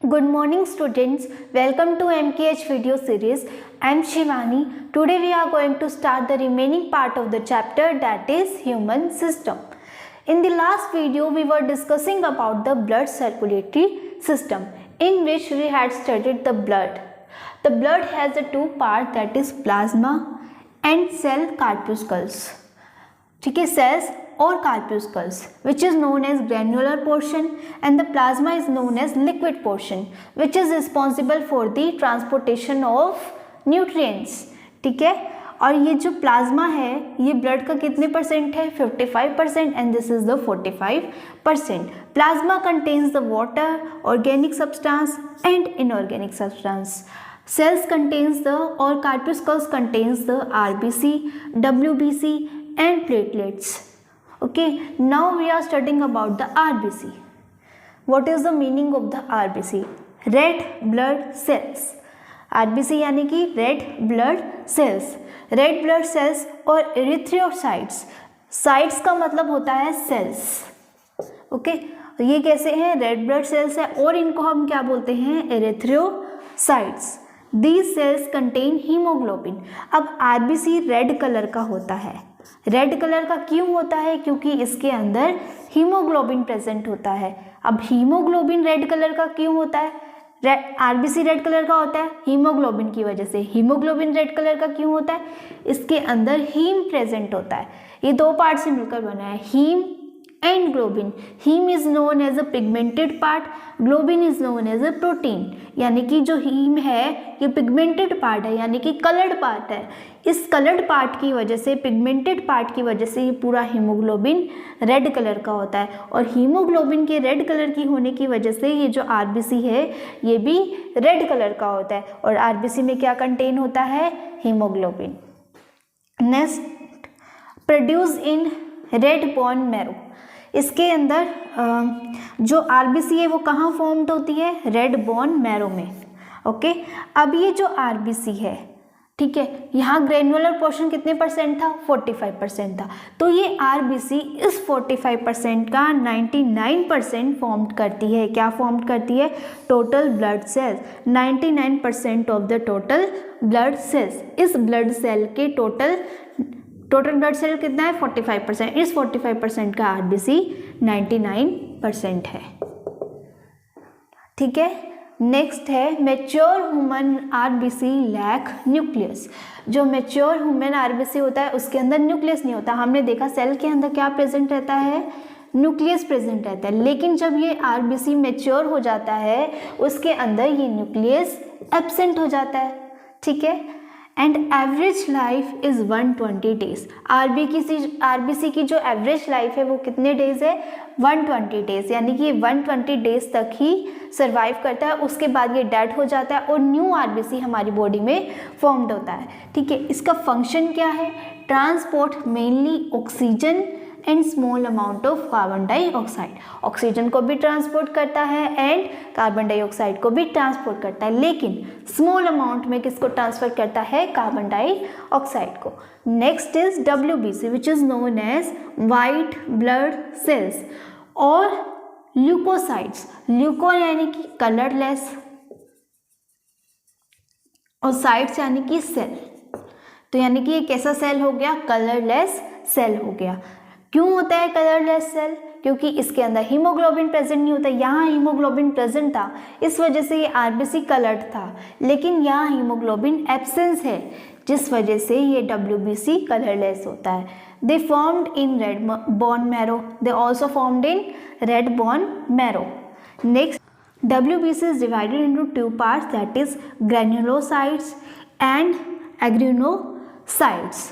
Good morning students, welcome to MKH video series. I am Shivani. Today we are going to start the remaining part of the chapter, that is human system. In the last video we were discussing about the blood circulatory system, in which we had studied the blood. The blood has the two parts, that is plasma and cell corpuscles. ठीक है, cells और corpuscles, which is known as granular portion, and the plasma is known as liquid portion, which is responsible for the transportation of nutrients. ठीक है, और ये जो plasma है ये ब्लड का कितने परसेंट है? 55%, and this is the 45%. Plasma contains the water, organic substance and inorganic substance. Cells contains the or corpuscles contains the RBC, WBC and platelets. Okay, now we are studying about the RBC. What is the meaning of the RBC? Red blood cells. RBC यानी कि red blood cells. Red blood cells और erythrocytes. Cytes का मतलब होता है cells. Okay, ये कैसे हैं? Red blood cells है और इनको हम क्या बोलते हैं? erythrocytes. These cells contain hemoglobin. अब RBC रेड कलर का होता है. रेड कलर का क्यों होता है? क्योंकि इसके अंदर हीमोग्लोबिन प्रेजेंट होता है. अब हीमोग्लोबिन रेड कलर का क्यों होता है? आरबीसी रेड कलर का होता है हीमोग्लोबिन की वजह से. हीमोग्लोबिन रेड कलर का क्यों होता है? इसके अंदर हीम प्रेजेंट होता है. ये दो पार्ट से मिलकर बना है, haem and globin. Haem is known as a pigmented part, globin is known as a protein. यानी कि जो हीम है ये पिगमेंटेड पार्ट है, यानी कि कलर्ड पार्ट है. इस कलर्ड पार्ट की वजह से, पिगमेंटेड पार्ट की वजह से ये पूरा हीमोग्लोबिन रेड कलर का होता है. और हीमोग्लोबिन के रेड कलर की होने की वजह से ये जो आरबीसी है ये भी रेड कलर का होता है. और आरबीसी में क्या कंटेन होता है? Haemoglobin. Next, produce in red bone marrow. इसके अंदर जो आरबीसी है वो कहाँ फॉर्म्ड होती है? रेड बोन मैरो में. ओके, अब ये जो आरबीसी है, ठीक है, यहाँ ग्रेनुलर पोर्शन कितने परसेंट था? 45% था. तो ये आरबीसी इस 45% का 99% फॉर्म करती है. क्या फॉर्म करती है? Total blood cells. 99% of the total blood cells. इस ब्लड सेल के टोटल ब्लड सेल कितना है? 45%. इस 45% का आरबीसी 99% है. ठीक है, नेक्स्ट है mature human RBC lack nucleus. जो मैच्योर ह्यूमन आरबीसी होता है उसके अंदर न्यूक्लियस नहीं होता. हमने देखा सेल के अंदर क्या प्रेजेंट रहता है? न्यूक्लियस प्रेजेंट रहता है. लेकिन जब ये आरबीसी मैच्योर हो जाता है उसके अंदर ये न्यूक्लियस एब्सेंट हो जाता है. ठीक है, and average life is 120 days. RBC की जो एवरेज लाइफ है वो कितने डेज है? 120 डेज. यानी कि 120 डेज तक ही सर्वाइव करता है. उसके बाद ये डेड हो जाता है और न्यू आरबीसी हमारी बॉडी में फॉर्म्ड होता है. ठीक है, इसका फंक्शन क्या है? Transport mainly oxygen and small amount of carbon dioxide. Oxygen को भी ट्रांसपोर्ट करता है एंड कार्बन डाइऑक्साइड को भी ट्रांसपोर्ट करता है. लेकिन स्मॉल अमाउंट में किसको ट्रांसफर करता है? कार्बन डाइऑक्साइड को. Next is WBC which is known as white blood cells और ल्यूकोसाइट्स. ल्यूको यानी कि कलरलेस और साइट्स यानी कि सेल. तो यानी कि ये कैसा सेल हो गया? कलरलेस सेल हो गया. क्यों होता है कलरलेस सेल? क्योंकि इसके अंदर हीमोग्लोबिन प्रेजेंट नहीं होता. यहाँ हीमोग्लोबिन प्रेजेंट था, इस वजह से ये आरबीसी कलर्ड था. लेकिन यहाँ हीमोग्लोबिन एब्सेंस है, जिस वजह से ये WBC कलरलेस होता है. दे formed in red bone marrow. They also formed in red bone marrow. Next, WBC is divided into two parts, that is granulocytes and agranulocytes.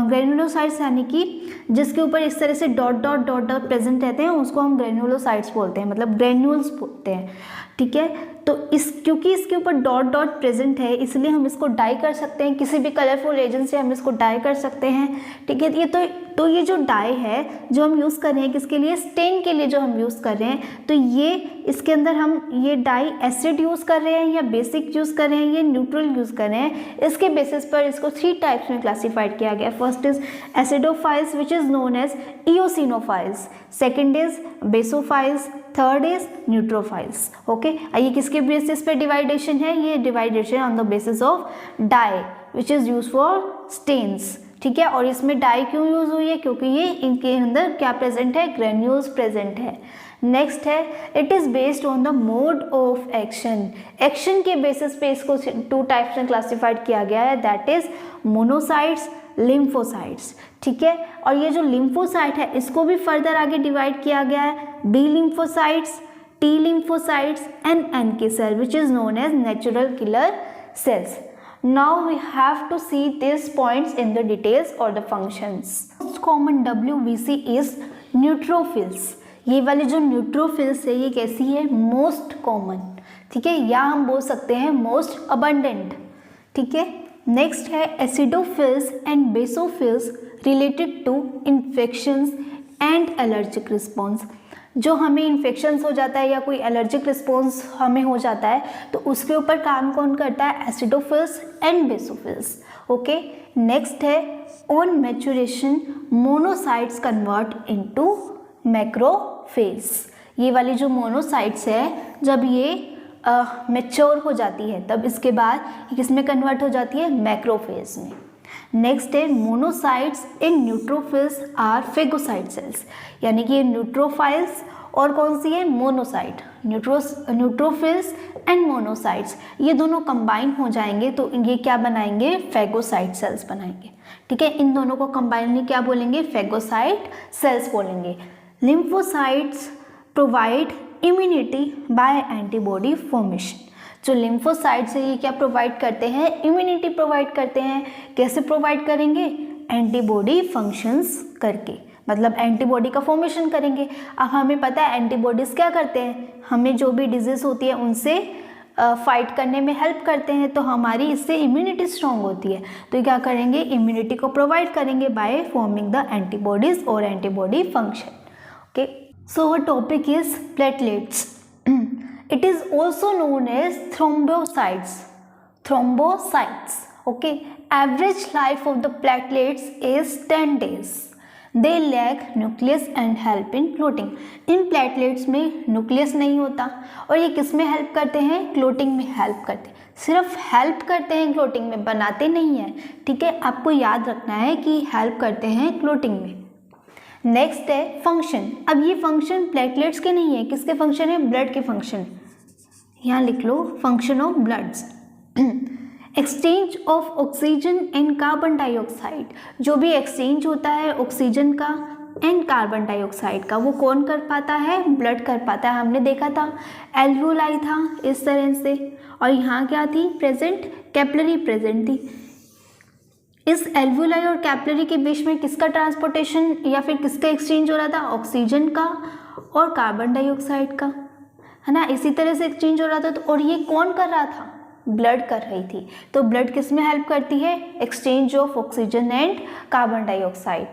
Granulocytes यानी कि जिसके ऊपर इस तरह से dot dot dot dot present रहते हैं उसको हम ग्रेनुलोसाइट्स बोलते हैं, मतलब ग्रेन्यूल्स बोलते हैं. ठीक है, तो क्योंकि इसके ऊपर डॉट डॉट प्रेजेंट है इसलिए हम इसको डाई कर सकते हैं. किसी भी कलरफुल एजेंट से हम इसको डाई कर सकते हैं. ठीक है, ये जो डाई है जो हम यूज़ कर रहे हैं किसके लिए? स्टेन के लिए जो हम यूज़ कर रहे हैं. तो ये इसके अंदर हम ये डाई एसिड यूज़ कर रहे हैं या बेसिक यूज़ कर रहे हैं या न्यूट्रल यूज़ कर रहे हैं. इसके बेसिस पर इसको 3 टाइप्स में क्लासीफाइड किया गया. First is acidophils which is known as eosinophils. Second is basophils third is neutrophils. Okay, ये किसके बेसिस पे डिवाइडेशन है? ये division on the basis of dye which is use for stains. ठीक है, और इसमें डाई क्यों यूज हुई है? क्योंकि ये इनके अंदर क्या प्रेजेंट है? ग्रेन्यूल्स प्रेजेंट है। नेक्स्ट है it is based on the mode of action. Action के बेसिस पे इसको 2 टाइप्स में क्लासिफाइड किया गया है, दैट इज मोनोसाइट्स, लिम्फोसाइट्स। ठीक है, और ये जो लिम्फोसाइट है इसको भी फर्दर आगे डिवाइड किया गया है, B lymphocytes, T lymphocytes and NK cell which is known as natural killer cells. Now we have to see these points in the details or the functions. Most common WBC is neutrophils. ये वाली जो neutrophils है ये कैसी है? Most common. ठीक है, या हम बोल सकते हैं मोस्ट अबंडेंट। ठीक है, नेक्स्ट है acidophils and basophils related to infections and allergic response. जो हमें इन्फेक्शंस हो जाता है या कोई एलर्जिक रिस्पॉन्स हमें हो जाता है तो उसके ऊपर काम कौन करता है? Acidophils and basophils. Okay, next है on maturation monocytes convert into macrophage. ये वाली जो मोनोसाइट्स है जब ये मैच्योर हो जाती है तब इसके बाद ये किस में कन्वर्ट हो जाती है? मैक्रोफेज में। नेक्स्ट है monocytes in neutrophils are phagocyte cells, यानी कि ये न्यूट्रोफाइल्स और कौन सी है? मोनोसाइट। न्यूट्रोफिल्स एंड मोनोसाइट्स ये दोनों कंबाइन हो जाएंगे तो ये क्या बनाएंगे? फेगोसाइट सेल्स बनाएंगे। ठीक है, इन दोनों को कंबाइनली क्या बोलेंगे? फेगोसाइट सेल्स बोलेंगे। Lymphocytes provide immunity bye antibody formation. जो लिम्फोसाइट्स है ये क्या प्रोवाइड करते हैं? इम्यूनिटी प्रोवाइड करते हैं। कैसे प्रोवाइड करेंगे? एंटीबॉडी फंक्शंस करके, मतलब एंटीबॉडी का फॉर्मेशन करेंगे। अब हमें पता है एंटीबॉडीज़ क्या करते हैं? हमें जो भी डिजीज़ होती है उनसे फाइट करने में हेल्प करते हैं, तो हमारी इससे इम्यूनिटी स्ट्रॉन्ग होती है। तो क्या करेंगे? इम्यूनिटी को प्रोवाइड करेंगे बाय फॉर्मिंग द एंटीबॉडीज और antibody function. Okay, so our topic is platelets. It is also known as thrombocytes. Thrombocytes. Okay. Average life of the platelets is 10 days. They lack nucleus and help in clotting. In platelets में nucleus नहीं होता और ये किस में help करते हैं? Clotting में help करते हैं। सिर्फ help करते हैं clotting में, बनाते नहीं हैं। ठीक है, आपको याद रखना है कि help करते हैं clotting में। नेक्स्ट है फंक्शन। अब ये फंक्शन प्लेटलेट्स के नहीं है, किसके फंक्शन है? ब्लड के फंक्शन। यहाँ लिख लो function of bloods. Exchange of oxygen and carbon dioxide. जो भी एक्सचेंज होता है ऑक्सीजन का एंड कार्बन डाइऑक्साइड का वो कौन कर पाता है? ब्लड कर पाता है। हमने देखा था एल्वुलाई था इस तरह से, और यहाँ क्या थी प्रेजेंट? कैपिलरी प्रेजेंट थी। इस एल्वुलाई और कैपिलरी के बीच में किसका ट्रांसपोर्टेशन या फिर किसका एक्सचेंज हो रहा था? ऑक्सीजन का और कार्बन डाइऑक्साइड का, है ना। इसी तरह से एक्सचेंज हो रहा था। तो और ये कौन कर रहा था? ब्लड कर रही थी। तो ब्लड किस में हेल्प करती है? Exchange of oxygen and carbon dioxide,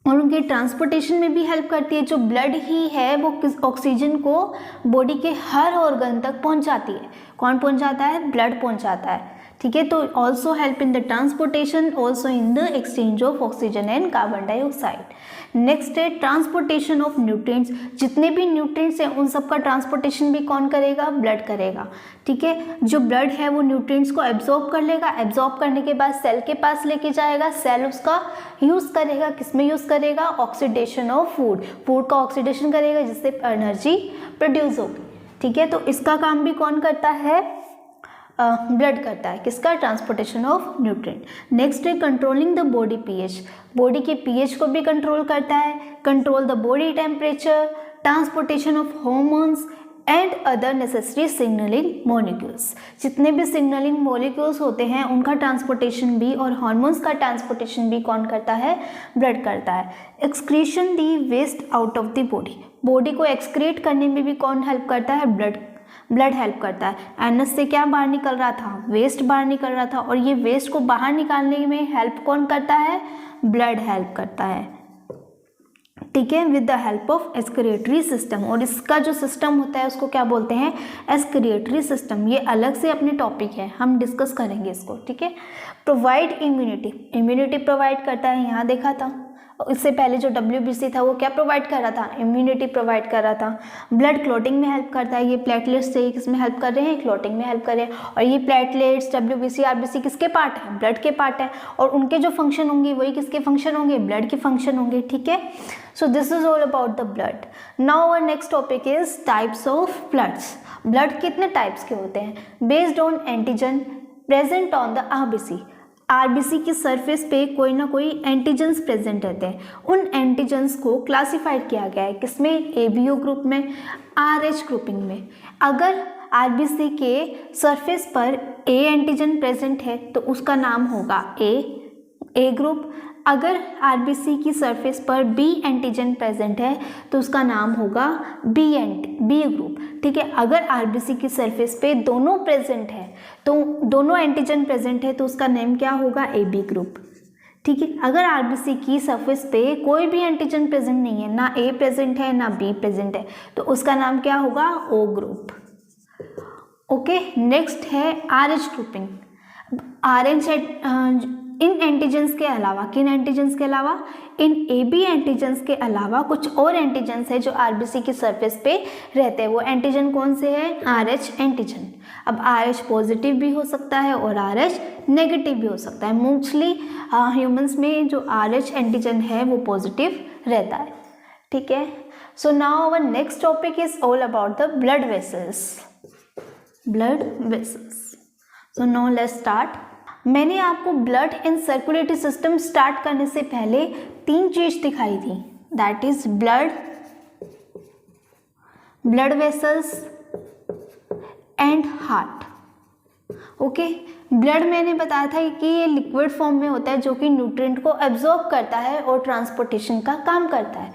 और उनके ट्रांसपोर्टेशन में भी हेल्प करती है। जो ब्लड ही है वो ऑक्सीजन को बॉडी के हर ऑर्गन तक पहुंचाती है। कौन पहुंचाता है? ब्लड पहुंचाता है। ठीक है, तो also help in the transportation, also in the exchange of oxygen and carbon dioxide. Next है ट्रांसपोर्टेशन ऑफ न्यूट्रिएंट्स। जितने भी न्यूट्रिएंट्स हैं उन सबका ट्रांसपोर्टेशन भी कौन करेगा? ब्लड करेगा। ठीक है, जो ब्लड है वो न्यूट्रिएंट्स को एब्जॉर्ब कर लेगा, एब्जॉर्ब करने के बाद सेल के पास लेके जाएगा, सेल उसका यूज़ करेगा। किस में यूज़ करेगा? ऑक्सीडेशन ऑफ फूड, फूड का ऑक्सीडेशन करेगा जिससे एनर्जी प्रोड्यूस होगी। ठीक है, तो इसका काम भी कौन करता है? ब्लड करता है। किसका? Transportation of nutrient. नेक्स्ट है controlling the body pH. Body के पीएच को भी कंट्रोल करता है। Control the body temperature, transportation of hormones and other necessary signalling molecules. जितने भी सिग्नलिंग मॉलिक्यूल्स होते हैं उनका ट्रांसपोर्टेशन भी और हार्मोन्स का ट्रांसपोर्टेशन भी कौन करता है? ब्लड करता है। Excretion the waste out of the body. Body को एक्सक्रीट करने में भी कौन हेल्प करता है? ब्लड हेल्प करता है। एनस से क्या बाहर निकल रहा था? वेस्ट बाहर निकल रहा था, और ये वेस्ट को बाहर निकालने में हेल्प कौन करता है? ब्लड हेल्प करता है। ठीक है, with the help of excretory system. और इसका जो सिस्टम होता है उसको क्या बोलते हैं? Excretory system. ये अलग से अपनी टॉपिक है, हम डिस्कस करेंगे इसको। ठीक है, प्रोवाइड इम्यूनिटी। इम्यूनिटी प्रोवाइड करता है, यहाँ देखा था। इससे पहले जो WBC था वो क्या प्रोवाइड कर रहा था, इम्यूनिटी प्रोवाइड कर रहा था। ब्लड क्लॉटिंग में हेल्प करता है, ये प्लेटलेट्स से किसमें हेल्प कर रहे हैं, क्लॉटिंग में हेल्प कर रहे हैं। और ये प्लेटलेट्स, WBC, RBC किसके पार्ट है, ब्लड के पार्ट है, और उनके जो फंक्शन होंगे वही किसके फंक्शन होंगे, ब्लड के फंक्शन होंगे, ठीक है। So this is all about the blood. Now our next topic is types of bloods. Blood कितने टाइप्स के होते हैं, based on antigen present on the RBC। RBC की सरफेस पे कोई ना कोई एंटीजन्स प्रेजेंट रहते हैं, उन एंटीजन्स को क्लासिफाइड किया गया है किसमें, ABO ग्रुप में, RH ग्रुपिंग में। अगर RBC के सरफेस पर A एंटीजन प्रेजेंट है तो उसका नाम होगा A ग्रुप। अगर RBC की सरफेस पर B एंटीजन प्रेजेंट है तो उसका नाम होगा B ग्रुप, ठीक है। अगर RBC की सरफेस पे दोनों प्रेजेंट है, तो दोनों एंटीजन प्रेजेंट है तो उसका नेम क्या होगा, AB ग्रुप, ठीक है। अगर RBC की सरफेस पे कोई भी एंटीजन प्रेजेंट नहीं है, ना A प्रेजेंट है ना B प्रेजेंट है, तो उसका नाम क्या होगा, O ग्रुप, ओके। नेक्स्ट है RH ग्रुपिंग। इन एंटीजन्स के अलावा, किन एंटीजन्स के अलावा, इन AB एंटीजन्स के अलावा कुछ और एंटीजन्स है जो RBC की सरफेस पे रहते हैं। वो एंटीजन कौन से हैं, RH एंटीजन। अब RH पॉजिटिव भी हो सकता है और RH नेगेटिव भी हो सकता है। मोस्टली ह्यूमंस में जो RH एंटीजन है वो पॉजिटिव रहता है, ठीक है। So now our next topic is all about the blood vessels. Blood vessels, so now let's start. मैंने आपको blood and circulatory system start करने से पहले 3 चीज दिखाई थी, that is blood vessels and heart, okay. Blood मैंने बताया था कि ये लिक्विड फॉर्म में होता है जो कि न्यूट्रिएंट को एब्जॉर्ब करता है और ट्रांसपोर्टेशन का काम करता है।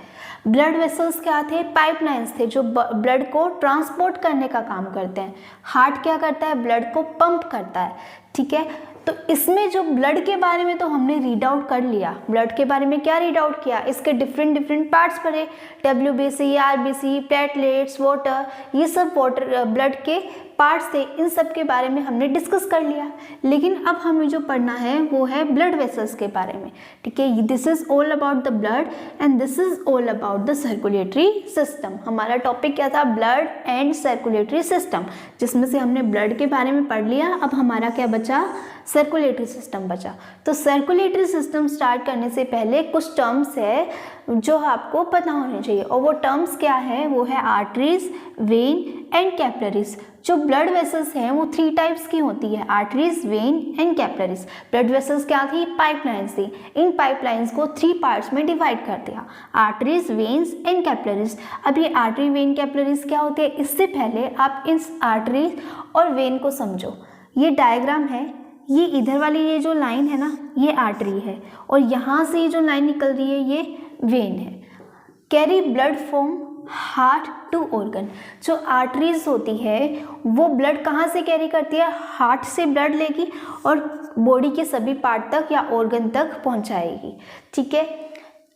ब्लड वेसल्स क्या थे, पाइपलाइंस थे जो ब्लड को ट्रांसपोर्ट करने का काम करते हैं। हार्ट क्या करता है, ब्लड को पंप करता है, ठीक है। तो इसमें जो ब्लड के बारे में तो हमने रीड आउट कर लिया। ब्लड के बारे में क्या रीड आउट किया, इसके डिफरेंट पार्ट्स पढ़े, WBC, RBC, प्लेटलेट्स, वाटर, ये सब वाटर ब्लड के पार्ट्स थे, इन सब के बारे में हमने डिस्कस कर लिया। लेकिन अब हमें जो पढ़ना है वो है ब्लड वेसल्स के बारे में, ठीक है। This is all about the blood and this is all about the circulatory system. हमारा टॉपिक क्या था, ब्लड एंड सर्कुलेटरी सिस्टम, जिसमें से हमने ब्लड के बारे में पढ़ लिया। अब हमारा क्या बचा, सर्कुलेटरी सिस्टम बचा। तो सर्कुलेटरी सिस्टम स्टार्ट करने से पहले कुछ टर्म्स है जो आपको पता होने चाहिए, और वो टर्म्स क्या है, वो है आर्टरीज, वेन एंड कैपिलरीज। जो ब्लड वेसल्स हैं वो 3 टाइप्स की होती है, arteries, when and capillaries. Blood vessels क्या थी, पाइपलाइंस थी। इन पाइपलाइंस को 3 पार्ट्स में डिवाइड कर दिया, आर्टरीज, वेन्स एंड कैपिलरीज। अब ये आर्टरी, वेन, कैपिलरीज क्या होती है, इससे पहले आप इस आर्टरीज और वेन को समझो। ये डायग्राम है, ये इधर वाली ये जो लाइन है ना, ये आर्टरी है, और यहाँ से ये जो लाइन निकल रही है ये वेन है। Carry blood from heart to organ. जो आर्टरीज होती है वो ब्लड कहाँ से कैरी करती है, हार्ट से ब्लड लेगी और बॉडी के सभी पार्ट तक या ऑर्गन तक पहुँचाएगी, ठीक है।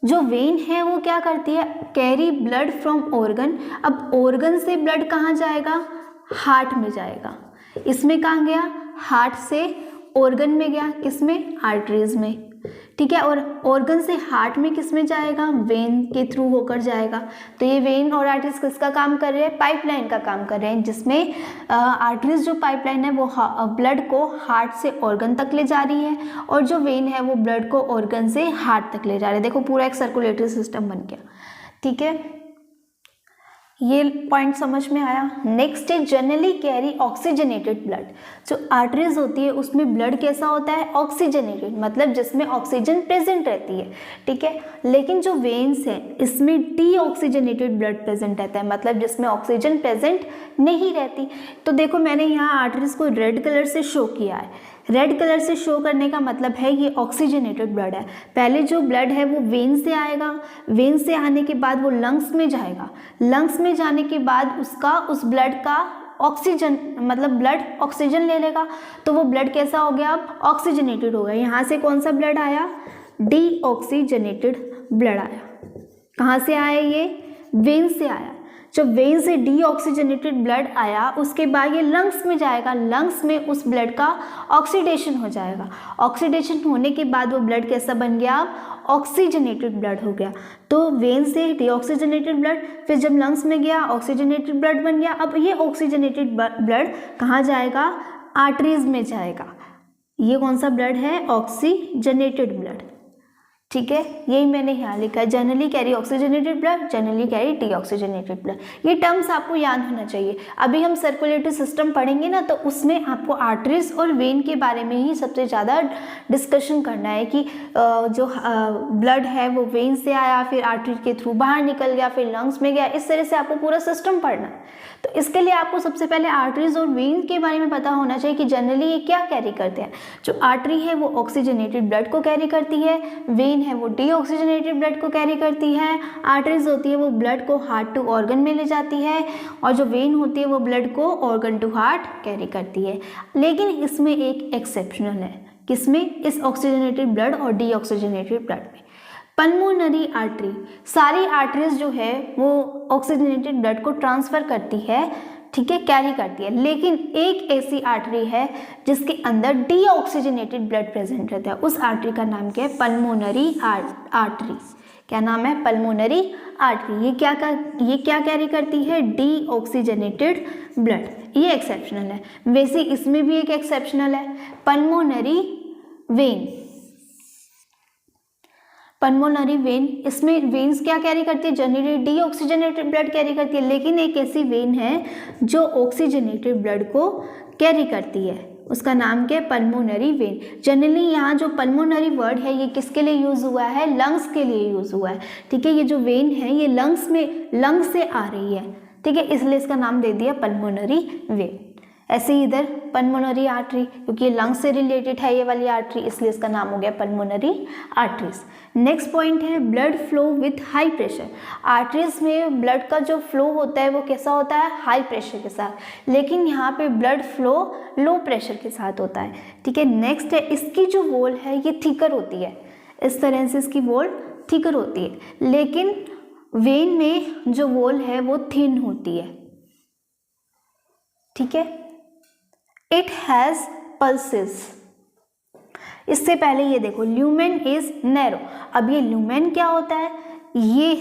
जो वेन है वो क्या करती है, कैरी ब्लड फ्रॉम ऑर्गन। अब ऑर्गन से ब्लड कहाँ जाएगा, हार्ट में जाएगा। इसमें कहाँ गया, हार्ट से ऑर्गन में गया, किसमें, आर्टरीज में, ठीक है। और ऑर्गन से हार्ट में किस में जाएगा, वेन के थ्रू होकर जाएगा। तो ये वेन और आर्टरीज किसका काम कर रहे हैं, पाइपलाइन का काम कर रहे हैं, जिसमें आर्टरीज जो पाइपलाइन है वो ब्लड को हार्ट से ऑर्गन तक ले जा रही है, और जो वेन है वो ब्लड को ऑर्गन से हार्ट तक ले जा रही है। देखो पूरा एक सर्कुलेटरी सिस्टम बन गया, ठीक है। ये पॉइंट समझ में आया। नेक्स्ट है जनरली कैरी ऑक्सीजनेटेड ब्लड। जो आर्टरीज होती है उसमें ब्लड कैसा होता है, ऑक्सीजनेटेड, मतलब जिसमें ऑक्सीजन प्रेजेंट रहती है, ठीक है। लेकिन जो वेन्स हैं इसमें डीऑक्सीजनेटेड ब्लड प्रेजेंट रहता है, मतलब जिसमें ऑक्सीजन प्रेजेंट नहीं रहती। तो देखो मैंने यहाँ आर्टरीज को रेड कलर से शो किया है। रेड कलर से शो करने का मतलब है ये ऑक्सीजनेटेड ब्लड है। पहले जो ब्लड है वो वेन से आएगा, वेन से आने के बाद वो लंग्स में जाएगा, लंग्स में जाने के बाद उस ब्लड का ऑक्सीजन, मतलब ब्लड ऑक्सीजन ले लेगा, तो वो ब्लड कैसा हो गया, अब ऑक्सीजनेटेड हो गया। यहाँ से कौन सा ब्लड आया, डीऑक्सीजनेटेड ब्लड आया। कहाँ से आया, ये वेन से आया। जब वेन से डीऑक्सीजनेटेड ब्लड आया उसके बाद ये लंग्स में जाएगा, लंग्स में उस ब्लड का ऑक्सीडेशन हो जाएगा। ऑक्सीडेशन होने के बाद वो ब्लड कैसा बन गया, ऑक्सीजनेटेड ब्लड हो गया। तो वेन से डीऑक्सीजनेटेड ब्लड, फिर जब लंग्स में गया ऑक्सीजनेटेड ब्लड बन गया। अब ये ऑक्सीजनेटेड ब्लड कहाँ जाएगा, आर्टरीज में जाएगा। ये कौन सा ब्लड है, ऑक्सीजनेटेड ब्लड। ठीक है, यही मैंने यहाँ लिखा है, generally carry oxygenated blood, generally carry deoxygenated blood. ये टर्म्स आपको याद होना चाहिए। अभी हम सर्कुलेटरी सिस्टम पढ़ेंगे ना, तो उसमें आपको आर्टरीज और वेन के बारे में ही सबसे ज़्यादा डिस्कशन करना है कि जो ब्लड है वो वेन से आया, फिर आर्टरी के थ्रू बाहर निकल गया, फिर लंग्स में गया। इस तरह से आपको पूरा सिस्टम पढ़ना है। तो इसके लिए आपको सबसे पहले आर्टरीज और वेन के बारे में पता होना चाहिए कि जनरली ये क्या कैरी करते हैं। जो आर्टरी है वो ऑक्सीजनेटेड ब्लड को कैरी करती है, वेन है वो डीऑक्सीजनेटेड ब्लड को कैरी करती है, आर्टरीज होती है वो ब्लड को हार्ट टू ऑर्गन में ले जाती है, और जो वेन होती है वो ब्लड को ऑर्गन टू हार्ट कैरी करती है। लेकिन इसमें एक एक्सेप्शनल है, किसमें, इस ऑक्सीजनेटेड ब्लड और डीऑक्सीजनेटेड ब्लड में। पल्मोनरी आर्टरी, सारी आर्टरीज जो है वो ऑक्सीजनेटेड ब्लड को ट्रांसफ़र करती है, ठीक है, कैरी करती है। लेकिन एक ऐसी आर्टरी है जिसके अंदर डीऑक्सीजनेटेड ब्लड प्रेजेंट रहता है। उस आर्टरी का नाम क्या है, पल्मोनरी आर्टरी। क्या नाम है, पल्मोनरी आर्टरी। ये क्या कैरी करती है, डीऑक्सीजनेटेड ब्लड। ये एक्सेप्शनल है। वैसे इसमें भी एक एक्सेप्शनल है, पल्मोनरी वेन। पल्मोनरी वेन, इसमें वेन्स क्या कैरी करती है, जनरली डीऑक्सीजनेटेड ब्लड कैरी करती है। लेकिन एक ऐसी वेन है जो ऑक्सीजनेटेड ब्लड को कैरी करती है, उसका नाम क्या है, पल्मोनरी वेन। जनरली यहाँ जो पल्मोनरी वर्ड है ये किसके लिए यूज़ हुआ है, लंग्स के लिए यूज़ हुआ है। ठीक है, ये जो वेन है ये लंग्स से आ रही है, ठीक है, इसलिए इसका नाम दे दिया पल्मोनरी वेन। ऐसे ही इधर पल्मोनरी आर्टरी, क्योंकि लंग्स से रिलेटेड है ये वाली आर्टरी, इसलिए इसका नाम हो गया पल्मोनरी आर्टरीज। नेक्स्ट पॉइंट है blood flow with high pressure. Arteries में ब्लड का जो फ्लो होता है वो कैसा होता है, हाई प्रेशर के साथ। लेकिन यहाँ पे ब्लड फ्लो लो प्रेशर के साथ होता है। ठीक है, नेक्स्ट है इसकी जो वॉल है ये थिकर होती है, इस तरह से इसकी वॉल थिकर होती है। लेकिन वेन में जो वॉल है वो थिन होती है। ठीक है, इट हैज़ पल्सेस। इससे पहले ये देखो, ल्यूमेन इज नैरो। अब ये ल्यूमेन क्या होता है, ये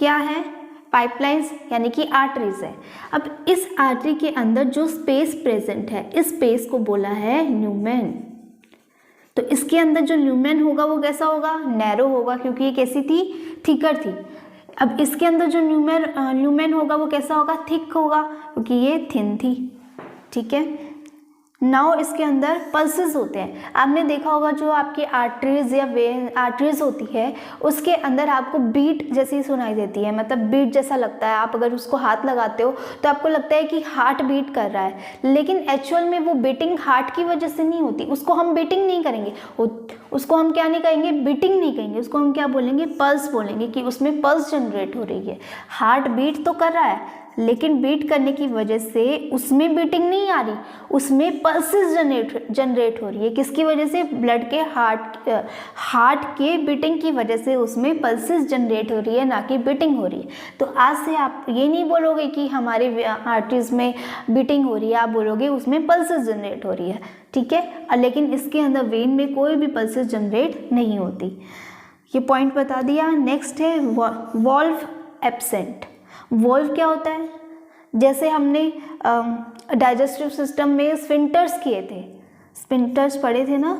क्या है, पाइपलाइंस यानी कि आर्टरीज है। अब इस आर्टरी के अंदर जो स्पेस प्रेजेंट है, इस स्पेस को बोला है ल्यूमेन। तो इसके अंदर जो ल्यूमेन होगा वो कैसा होगा, नैरो होगा, क्योंकि ये कैसी थी, थिकर थी। अब इसके अंदर जो ल्यूमेन होगा वो कैसा होगा, थिक होगा, क्योंकि ये थिन थी। ठीक है, नाउ इसके अंदर पल्सेस होते हैं। आपने देखा होगा जो आपकी आर्टरीज या वेन आर्टरीज होती है उसके अंदर आपको बीट जैसी सुनाई देती है, मतलब बीट जैसा लगता है। आप अगर उसको हाथ लगाते हो तो आपको लगता है कि हार्ट बीट कर रहा है, लेकिन एक्चुअल में वो बीटिंग हार्ट की वजह से नहीं होती। उसको हम बीटिंग नहीं करेंगे, उसको हम क्या नहीं कहेंगे, बीटिंग नहीं कहेंगे, उसको हम क्या बोलेंगे, पल्स बोलेंगे, कि उसमें पल्स जनरेट हो रही है। हार्ट बीट तो कर रहा है, लेकिन बीट करने की वजह से उसमें बीटिंग नहीं आ रही, उसमें पल्सेस जनरेट हो रही है। किसकी वजह से, ब्लड के हार्ट के बीटिंग की वजह से उसमें पल्सेस जनरेट हो रही है, ना कि बीटिंग हो रही है। तो आज से आप ये नहीं बोलोगे कि हमारे आर्टरीज में बीटिंग हो रही है, आप बोलोगे उसमें पल्सेस जनरेट हो रही है। ठीक है, लेकिन इसके अंदर वेन में कोई भी पल्सेस जनरेट नहीं होती। ये पॉइंट बता दिया। नेक्स्ट है वॉल्व एब्सेंट। वॉल्व क्या होता है, जैसे हमने डाइजेस्टिव सिस्टम में स्फिंक्टर्स किए थे, स्फिंक्टर्स पढ़े थे ना,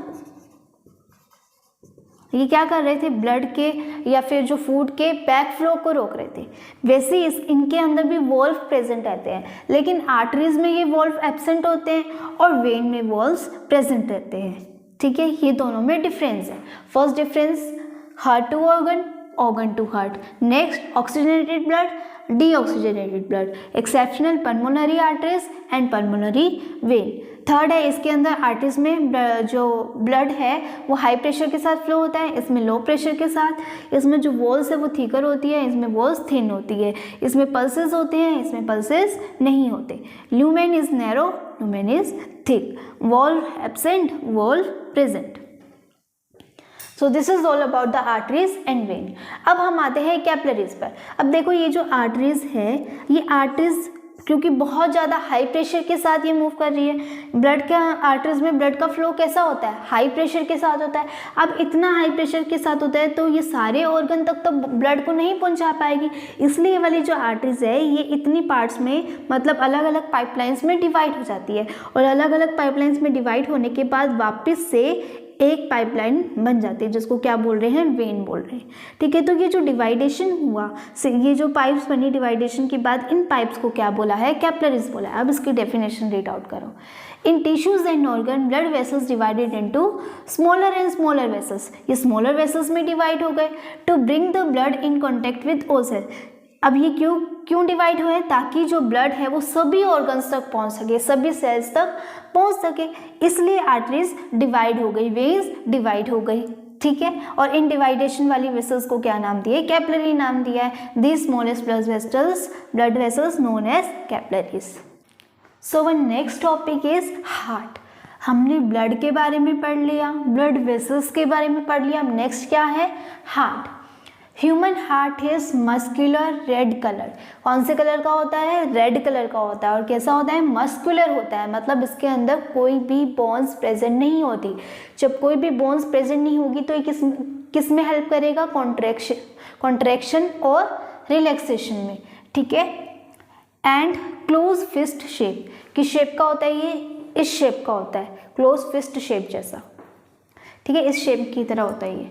ये क्या कर रहे थे, ब्लड के या फिर जो फूड के बैक फ्लो को रोक रहे थे। वैसे इनके अंदर भी वॉल्व प्रेजेंट रहते हैं, लेकिन आर्टरीज में ये वॉल्व एब्सेंट होते हैं और वेन में वॉल्व्स प्रेजेंट रहते हैं। ठीक है, ये दोनों में डिफरेंस है। First difference, heart to organ, organ to heart. Next, oxygenated blood, deoxygenated blood. Exceptional, pulmonary arteries and pulmonary vein. Third है, इसके अंदर आर्टरीज में जो ब्लड है वो हाई प्रेशर के साथ फ्लो होता है, इसमें लो प्रेशर के साथ। इसमें जो वॉल्स है वो थिकर होती है, इसमें वॉल्स थिन होती है। इसमें पल्सेस होते हैं, इसमें पल्सेस नहीं होते। Lumen is narrow, lumen is thick. Valve absent, valve present. So this is all about the arteries and when. अब हम आते हैं कैपिलरीज पर। अब देखो ये जो आर्टरीज है, ये आर्टरीज क्योंकि बहुत ज़्यादा हाई प्रेशर के साथ ये मूव कर रही है। ब्लड का आर्टरीज में ब्लड का फ्लो कैसा होता है, हाई प्रेशर के साथ होता है। अब इतना हाई प्रेशर के साथ होता है तो ये सारे ऑर्गन तक तो ब्लड को नहीं पहुंचा पाएगी, इसलिए ये वाली जो आर्टरीज है ये इतनी पार्ट्स में मतलब अलग अलग पाइपलाइंस में डिवाइड हो जाती है, और अलग अलग पाइपलाइंस में डिवाइड होने के बाद वापस से एक पाइपलाइन बन जाती है जिसको क्या बोल रहे हैं, वेन बोल रहे हैं। ठीक है, तो ये जो डिवाइडेशन हुआ, ये जो पाइप्स बनी डिवाइडेशन के बाद, इन पाइप्स को क्या बोला है, कैपिलरीज बोला है। अब इसकी डेफिनेशन रीड आउट करो। In tissues and organ blood vessels divided into smaller and smaller vessels, ये स्मॉलर वेसल्स में डिवाइड हो गए to bring the blood in contact with all cell. अब ये क्यों डिवाइड हुए, ताकि जो ब्लड है वो सभी ऑर्गन्स तक पहुंच सके, सभी सेल्स तक पहुंच सके, इसलिए आर्टरीज डिवाइड हो गई, वेन्स डिवाइड हो गई। ठीक है, और इन डिवाइडेशन वाली वेसल्स को क्या नाम दिया है, कैपिलरी नाम दिया है। The smallest blood vessels known as capillaries. So one next topic is heart. हमने ब्लड के बारे में पढ़ लिया, ब्लड वेसल्स के बारे में पढ़ लिया, अब नेक्स्ट क्या है, heart. Human heart is muscular red colour. कौन से कलर का होता है, रेड कलर का होता है, और कैसा होता है, मस्कुलर होता है, मतलब इसके अंदर कोई भी बोन्स प्रेजेंट नहीं होती। जब कोई भी बोन्स प्रेजेंट नहीं होगी तो ये किस में हेल्प करेगा, कॉन्ट्रैक्शन और रिलैक्सेशन में। ठीक है, एंड क्लोज फिस्ट शेप, किस शेप का होता है, ये इस शेप का होता है, क्लोज फिस्ट शेप जैसा। ठीक है, इस शेप की तरह होता है ये।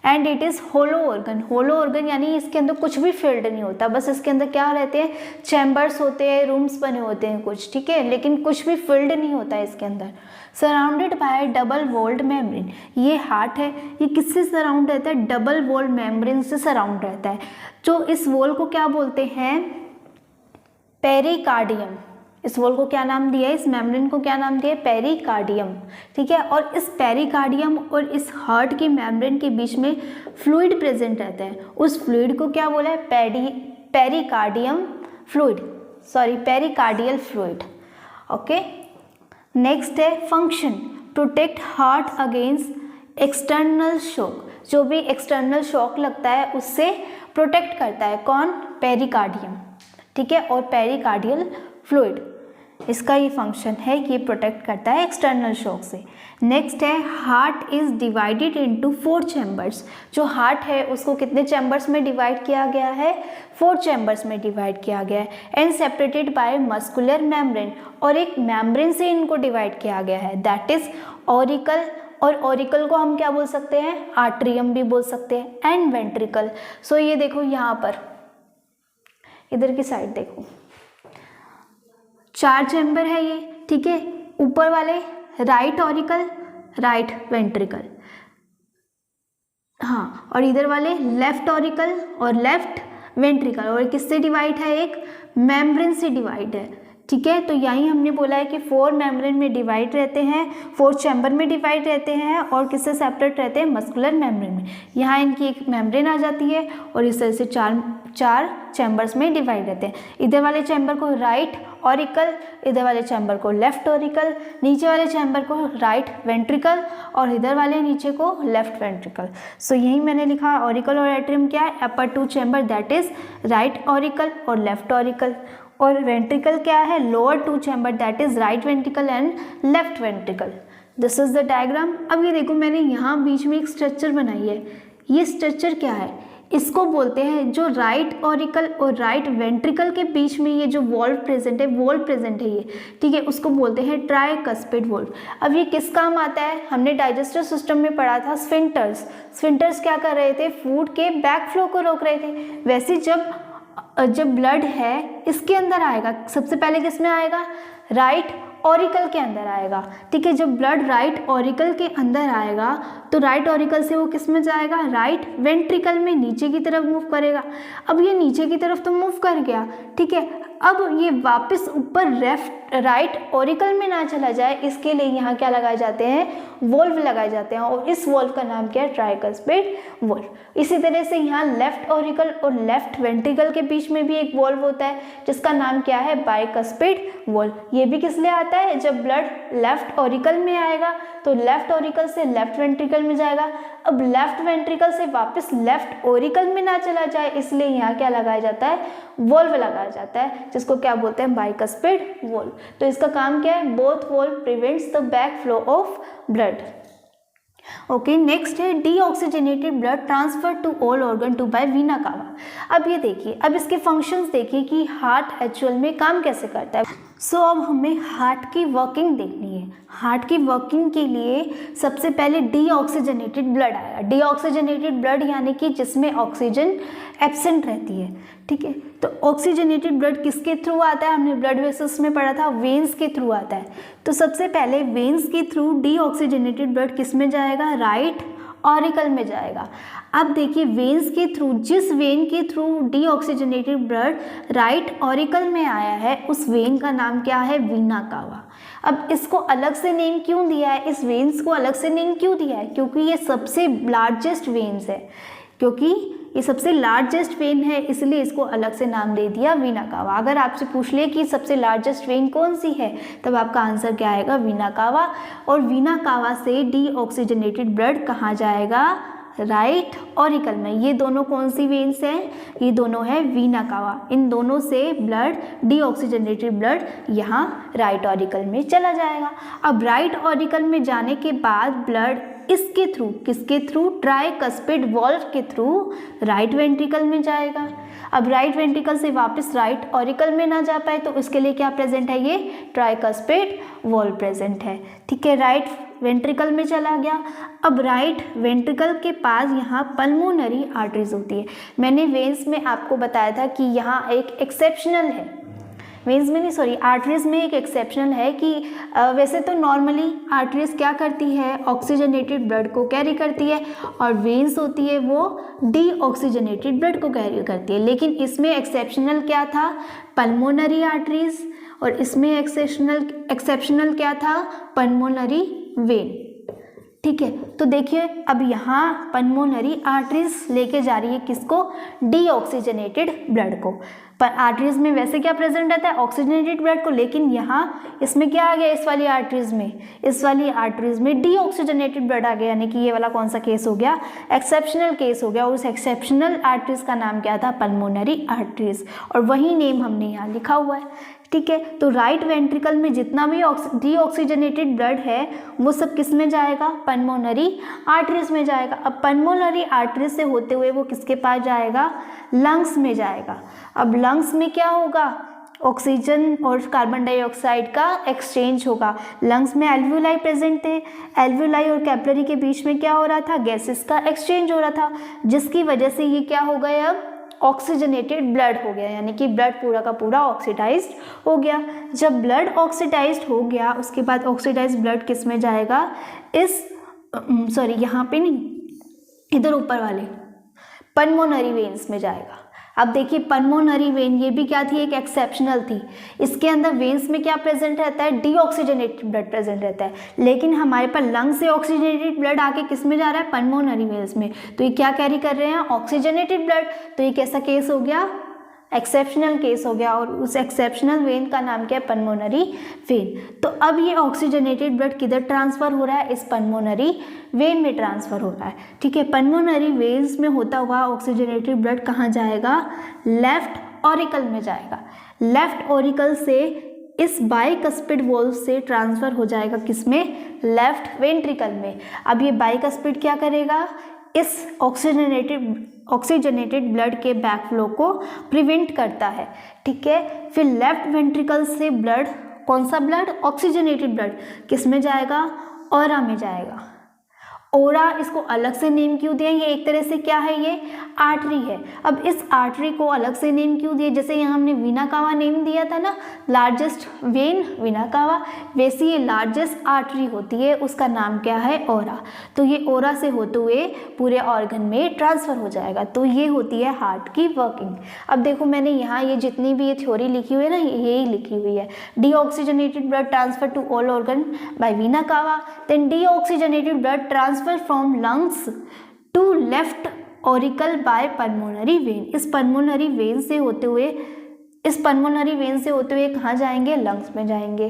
And it is hollow organ. Hollow organ यानी इसके अंदर कुछ भी फिल्ड नहीं होता, बस इसके अंदर क्या रहते हैं, चैम्बर्स होते हैं, रूम्स बने होते हैं कुछ। ठीक है, लेकिन कुछ भी फिल्ड नहीं होता है इसके अंदर। Surrounded by double walled membrane, ये हार्ट है, ये किससे सराउंड रहता है, डबल वॉल्ड मेम्ब्रेन से सराउंड रहता है। जो इस वॉल को क्या बोलते हैं, पेरिकार्डियम। इस वॉल को क्या नाम दिया है, इस मेम्ब्रेन को क्या नाम दिया है, पेरिकार्डियम। ठीक है, और इस पेरिकार्डियम और इस हार्ट की मेम्ब्रेन के बीच में फ्लूइड प्रेजेंट रहता है। उस फ्लूइड को क्या बोला है, pericardium fluid, sorry pericardial fluid. Okay, next है function, protect heart against external shock. जो भी एक्सटर्नल शॉक लगता है उससे प्रोटेक्ट करता है कौन, पेरिकार्डियम। ठीक है, और पेरिकार्डियल फ्लूइड, इसका ये फंक्शन है कि ये प्रोटेक्ट करता है एक्सटर्नल शॉक से। नेक्स्ट है heart is divided into 4 chambers. जो हार्ट है उसको कितने चैम्बर्स में डिवाइड किया गया है, 4 चैम्बर्स में डिवाइड किया गया है। And separated by muscular membrane, और एक मेम्ब्रेन से इनको डिवाइड किया गया है, दैट इज ऑरिकल। और ऑरिकल को हम क्या बोल सकते हैं, आर्ट्रियम भी बोल सकते हैं, एंड वेंट्रिकल। सो ये देखो यहाँ पर, इधर की साइड देखो, 4 चैम्बर है ये। ठीक है, ऊपर वाले राइट ऑरिकल, राइट वेंट्रिकल, हाँ, और इधर वाले लेफ्ट ऑरिकल और लेफ्ट वेंट्रिकल। और किससे डिवाइड है, एक मेम्ब्रेन से डिवाइड है। ठीक है, तो यही हमने बोला है कि 4 मेम्ब्रेन में डिवाइड रहते हैं, 4 चैम्बर में डिवाइड रहते हैं, और किससे सेपरेट रहते हैं, मस्कुलर मेम्ब्रेन में। यहाँ इनकी एक मेम्ब्रेन आ जाती है और इस तरह से चार चैम्बर्स में डिवाइड रहते हैं। इधर वाले चैम्बर को राइट ऑरिकल, इधर वाले चैम्बर को लेफ्ट ऑरिकल, नीचे वाले चैम्बर को राइट वेंट्रिकल, और इधर वाले नीचे को लेफ्ट वेंट्रिकल। सो यही मैंने लिखा, ऑरिकल और एट्रियम क्या है, upper 2 chamber that is right auricle और लेफ्ट ऑरिकल, और वेंट्रिकल क्या है, lower 2 chamber that is right ventricle and left ventricle. This is the diagram. अब ये देखो मैंने यहाँ बीच में एक स्ट्रक्चर बनाई है, ये स्ट्रक्चर क्या है, इसको बोलते हैं, जो राइट ऑरिकल और राइट वेंट्रिकल के बीच में ये जो वॉल्व प्रेजेंट है ये, ठीक है, उसको बोलते हैं ट्राइकस्पिड वॉल्व। अब ये किस काम आता है, हमने डाइजेस्टिव सिस्टम में पढ़ा था स्फिंक्टर्स क्या कर रहे थे, फूड के बैक फ्लो को रोक रहे थे। वैसे जब ब्लड है इसके अंदर आएगा, सबसे पहले किस में आएगा, राइट ऑरिकल के अंदर आएगा। ठीक है, जब ब्लड राइट ऑरिकल के अंदर आएगा तो राइट ऑरिकल से वो किस में जाएगा, राइट वेंट्रिकल में नीचे की तरफ मूव करेगा। अब ये नीचे की तरफ तो मूव कर गया, ठीक है, अब ये वापस ऊपर राइट ऑरिकल में ना चला जाए, इसके लिए यहाँ क्या लगाए जाते हैं, वॉल्व लगाए जाते हैं, और इस वॉल्व का नाम क्या है, ट्राइकस्पिड वॉल्व। इसी तरह से यहाँ लेफ्ट ऑरिकल और लेफ्ट वेंट्रिकल के बीच में भी एक वॉल्व होता है जिसका नाम क्या है, बाइकस्पिड वॉल्व। ये भी किस लिए आता है, जब ब्लड लेफ्ट ऑरिकल में आएगा तो लेफ्ट ऑरिकल से लेफ्ट वेंट्रिकल में जाएगा। अब लेफ्ट वेंट्रिकल से वापस लेफ्ट ओरिकल में ना चला जाए, इसलिए यहाँ क्या लगाया जाता है, वॉल्व लगाया जाता है, जिसको क्या बोलते हैं, बाइकस्पिड वॉल्व। तो इसका काम क्या है, both valve prevents the back flow of blood. Okay, next है deoxygenated blood transfer to all organ to by vena cava. अब ये देखिए, अब इसके फंक्शंस देखिए कि हार्ट एक्चुअल में काम कैसे करता है। सो अब हमें हार्ट की वर्किंग देखनी है। हार्ट की वर्किंग के लिए सबसे पहले डीऑक्सीजनेटेड ब्लड आएगा। डीऑक्सीजनेटेड ब्लड यानी कि जिसमें ऑक्सीजन एब्सेंट रहती है, ठीक है। तो ऑक्सीजनेटेड ब्लड किसके थ्रू आता है, हमने ब्लड वेसल्स में पढ़ा था, वेन्स के थ्रू आता है। तो सबसे पहले वेन्स के थ्रू डीऑक्सीजनेटेड ब्लड किस में जाएगा, राइट ऑरिकल में जाएगा। अब देखिए वेन्स के थ्रू, जिस वेन के through deoxygenated blood right auricle में आया है, उस वेन का नाम क्या है, वीना कावा। अब इसको अलग से नेम क्यों दिया है, इस वेन्स को अलग से नेम क्यों दिया है, क्योंकि ये सबसे लार्जेस्ट वेन्स है, क्योंकि ये सबसे लार्जेस्ट वेन है, इसलिए इसको अलग से नाम दे दिया वीना कावा। अगर आपसे पूछ ले कि सबसे लार्जेस्ट वेन कौन सी है, तब आपका आंसर क्या आएगा, वीना कावा। और वीना कावा से डीऑक्सीजनेटेड ब्लड कहाँ जाएगा, राइट ऑरिकल में। ये दोनों कौन सी वेन्स हैं, ये दोनों है वीना कावा। इन दोनों से ब्लड, डीऑक्सीजनेटेड ब्लड यहाँ राइट ऑरिकल में चला जाएगा। अब राइट ऑरिकल में जाने के बाद ब्लड इसके थ्रू, किसके थ्रू, ट्राइकस्पिड वॉल्व के थ्रू राइट वेंट्रिकल में जाएगा। अब राइट वेंट्रिकल से वापस राइट ऑरिकल में ना जा पाए तो उसके लिए क्या प्रेजेंट है, ये ट्राइकस्पिड वॉल्व प्रेजेंट है, ठीक है। राइट वेंट्रिकल में चला गया। अब राइट वेंट्रिकल के पास यहाँ पल्मोनरी आर्टरीज होती है। मैंने वेन्स में आपको बताया था कि यहाँ एक एक्सेप्शनल है, वेन्स में नहीं, सॉरी, आर्टरीज में एक एक्सेप्शनल है कि वैसे तो नॉर्मली आर्टरीज क्या करती है, ऑक्सीजनेटेड ब्लड को कैरी करती है, और वेन्स होती है वो डीऑक्सीजनेटेड ब्लड को कैरी करती है। लेकिन इसमें एक्सेप्शनल क्या था, पल्मोनरी आर्टरीज, और इसमें एक्सेप्शनल क्या था, पल्मोनरी वेन, ठीक है। तो देखिए अब यहाँ पल्मोनरी आर्टरीज लेके जा रही है किसको, डीऑक्सीजनेटेड ब्लड को। पर आर्टरीज में वैसे क्या प्रेजेंट रहता है, ऑक्सीजनेटेड ब्लड को, लेकिन यहाँ इसमें क्या आ गया, इस वाली आर्टरीज में, इस वाली आर्टरीज में डीऑक्सीजनेटेड ब्लड आ गया, यानी कि ये वाला कौन सा केस हो गया, एक्सेप्शनल केस हो गया। और उस एक्सेप्शनल आर्टरीज का नाम क्या था, पल्मोनरी आर्टरीज, और वही नेम हमने यहाँ लिखा हुआ है, ठीक है। तो राइट वेंट्रिकल में जितना भी डीऑक्सीजनेटेड ब्लड है वो सब किस में जाएगा, पल्मोनरी आर्टरीज में जाएगा। अब पल्मोनरी आर्टरीज से होते हुए वो किसके पास जाएगा, लंग्स में जाएगा। अब लंग्स में क्या होगा, ऑक्सीजन और कार्बन डाइऑक्साइड का एक्सचेंज होगा। लंग्स में एल्वियोलाई प्रेजेंट थे, एल्वियोलाई और कैपिलरी के बीच में क्या हो रहा था, गैसेस का एक्सचेंज हो रहा था, जिसकी वजह से ये क्या हो गया, अब ऑक्सीजनेटेड ब्लड हो गया, यानी कि ब्लड पूरा का पूरा ऑक्सीडाइज्ड हो गया। जब ब्लड ऑक्सीडाइज्ड हो गया उसके बाद ऑक्सीडाइज्ड ब्लड किस में जाएगा, इस सॉरी यहाँ पे नहीं, इधर ऊपर वाले पल्मोनरी वेन्स में जाएगा। अब देखिए पल्मोनरी वेन ये भी क्या थी, एक एक्सेप्शनल थी। इसके अंदर वेन्स में क्या प्रेजेंट रहता है, डीऑक्सीजनेटेड ब्लड प्रेजेंट रहता है, लेकिन हमारे पास लंग से ऑक्सीजनेटेड ब्लड आके किस में जा रहा है, पल्मोनरी वेन्स में। तो ये क्या कैरी कर रहे हैं, ऑक्सीजनेटेड ब्लड। तो ये कैसा केस हो गया, एक्सेप्शनल केस हो गया, और उस एक्सेप्शनल वेन का नाम क्या है, पल्मोनरी वेन। तो अब ये ऑक्सीजनेटेड ब्लड किधर ट्रांसफर हो रहा है, इस पल्मोनरी वेन में ट्रांसफर हो रहा है, ठीक है। पल्मोनरी वेन्स में होता हुआ ऑक्सीजनेटेड ब्लड कहाँ जाएगा, लेफ्ट ऑरिकल में जाएगा। लेफ्ट ऑरिकल से इस बाइकस्पिड वॉल्व से ट्रांसफर हो जाएगा किसमें, लेफ्ट वेंट्रिकल में। अब ये बाइकस्पिड क्या करेगा, इस ऑक्सीजनेटेड ब्लड के बैक फ्लो को प्रिवेंट करता है, ठीक है। फिर लेफ्ट वेंट्रिकल से ब्लड, कौन सा ब्लड, ऑक्सीजनेटेड ब्लड किस में जाएगा, ऑरा में जाएगा। ओरा इसको अलग से नेम क्यों दिया, ये एक तरह से क्या है, ये आर्टरी है। अब इस आर्टरी को अलग से नेम क्यों दिया, जैसे यहाँ हमने वीना कावा नेम दिया था ना, लार्जेस्ट वेन वीना कावा, वैसे ये लार्जेस्ट आर्टरी होती है, उसका नाम क्या है, ओरा। तो ये ओरा से होते हुए पूरे ऑर्गन में ट्रांसफर हो जाएगा। तो ये होती है हार्ट की वर्किंग। अब देखो मैंने यहाँ ये जितनी भी ये थ्योरी लिखी हुई है ना, यही लिखी हुई है, deoxygenated blood transfer to all organ by vena cava, then deoxygenated blood transfer from lungs to left auricle by pulmonary vein। इस पल्मोनरी वेन से होते हुए, कहाँ जाएंगे, लंग्स में जाएंगे।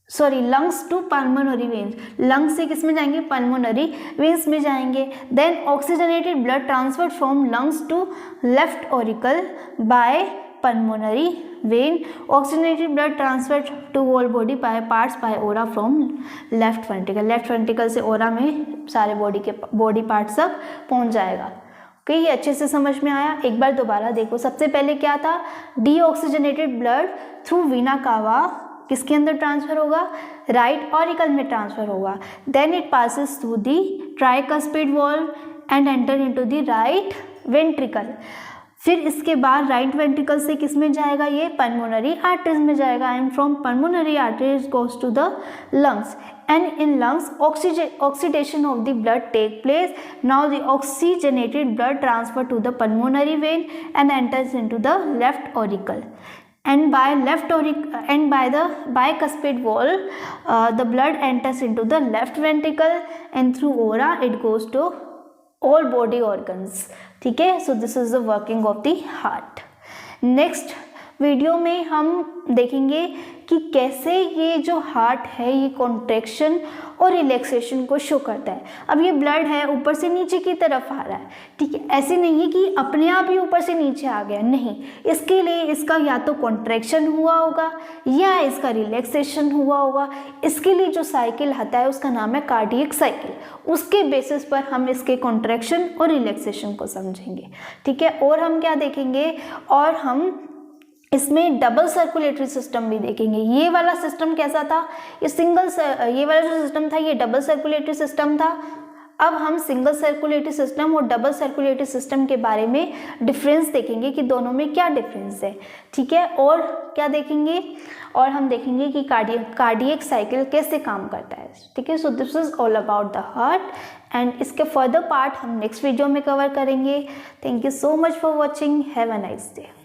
Lungs to pulmonary veins, lungs से किस में जाएंगे, पल्मोनरी वेन्स में जाएंगे। Then oxygenated blood transferred from lungs to left auricle by pulmonary vein, oxygenated blood transferred to whole body by parts by aura from left ventricle, left ventricle से ओरा में सारे body parts तक पहुंच जाएगा। Okay, ये अच्छे से समझ में आया। एक बार दोबारा देखो, सबसे पहले क्या था, डीऑक्सीजनेटेड ब्लड थ्रू वीना कावा किसके अंदर ट्रांसफर होगा, राइट ऑरिकल में ट्रांसफर होगा। Then it passes through the tricuspid valve and enter into the right ventricle. फिर इसके बाद राइट वेंट्रिकल से किस में जाएगा, ये पल्मोनरी आर्टरीज में जाएगा, and from pulmonary arteries goes to the lungs, and in lungs oxidation of the blood take place. Now the oxygenated blood transfer to the pulmonary vein and enters into the left auricle, and by the bicuspid valve the blood enters into the left ventricle, and through aura it goes to all body organs। ठीक है, so this is the working of the heart. Next video में हम देखेंगे कि कैसे ये जो heart है ये कॉन्ट्रैक्शन और रिलैक्सेशन को शो करता है। अब ये ब्लड है ऊपर से नीचे की तरफ आ रहा है, ठीक है, ऐसे नहीं है कि अपने आप ही ऊपर से नीचे आ गया, नहीं, इसके लिए इसका या तो कॉन्ट्रैक्शन हुआ होगा या इसका रिलैक्सेशन हुआ होगा। इसके लिए जो साइकिल आता है उसका नाम है कार्डियक साइकिल, उसके बेसिस पर हम इसके कॉन्ट्रैक्शन और रिलैक्सेशन को समझेंगे। ठीक है, और हम क्या देखेंगे, और हम इसमें डबल सर्कुलेटरी सिस्टम भी देखेंगे। ये वाला सिस्टम कैसा था, ये वाला जो सिस्टम था ये डबल सर्कुलेटरी सिस्टम था। अब हम सिंगल सर्कुलेटरी सिस्टम और डबल सर्कुलेटरी सिस्टम के बारे में डिफरेंस देखेंगे कि दोनों में क्या डिफरेंस है। ठीक है, और क्या देखेंगे, और हम देखेंगे कि कार्डियक साइकिल कैसे काम करता है। ठीक है, so this is all about the heart, and इसके फर्दर पार्ट हम नेक्स्ट वीडियो में कवर करेंगे। Thank you so much for watching, have a nice day.